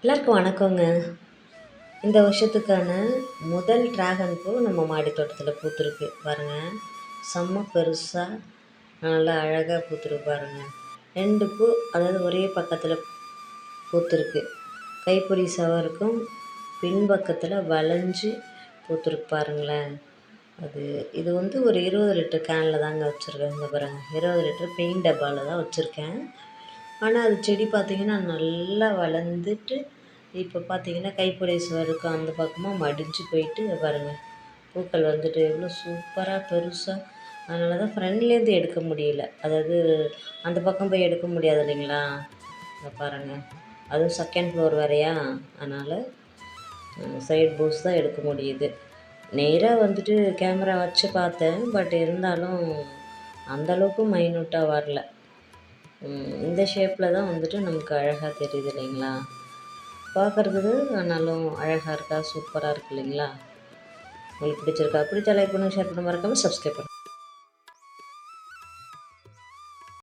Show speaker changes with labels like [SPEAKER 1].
[SPEAKER 1] எல்லாருக்கும் வணக்கங்க. இந்த வருஷத்துக்கான முதல் டிராகன் பூ நம்ம மாடி தோட்டத்தில் பூத்துருக்கு பாருங்க. செம்ம பெருசா நல்லா அழகாக பூத்துருக்கு பாருங்க. 2 பூ அதாவது ஒரே பக்கத்தில் பூத்துருக்கு. கைப்பிடி சவருக்கும் பின்பக்கத்தில் வளைஞ்சு பூத்துருக்கு பாருங்களேன். இது ஒரு 20 லிட்டர் கேனில் தாங்க வச்சுருக்கேன். இங்கே பாருங்கள், 20 லிட்டர் பெயிண்ட் டப்பாவில் தான் வச்சுருக்கேன். ஆனால் அது செடி பார்த்திங்கன்னா நல்லா வளர்ந்துட்டு இப்போ பார்த்திங்கன்னா கைப்பிடி சுவருக்கு அந்த பக்கமாக மடிஞ்சு போயிட்டு பாருங்கள், பூக்கள் வந்துட்டு எவ்வளோ சூப்பராக பெருசாக. அதனால தான் ஃப்ரெண்ட்லேருந்து எடுக்க முடியல, அதாவது அந்த பக்கம் போய் எடுக்க முடியாது இல்லைங்களா. இதை பாருங்கள், அதுவும் செகண்ட் ஃப்ளோர் வேறையா, அதனால் சைட் பூஸ் தான் எடுக்க முடியுது. நேராக வந்துட்டு கேமரா வச்சு பார்த்தேன், பட் இருந்தாலும் அந்தளவுக்கு மைனூட்டாக வரல. இந்த ஷேப்பில் தான் வந்துட்டு நமக்கு அழகாக தெரியுது இல்லைங்களா. பார்க்குறதுக்கு ஆனாலும் அழகாக இருக்கா, சூப்பராக இருக்குது இல்லைங்களா. உங்களுக்கு பிடிச்சிருக்கா? பிடிச்ச லைக் பண்ணுங்கள், ஷேர் பண்ண மறக்காமல் சப்ஸ்கிரைப் பண்ணுங்கள்.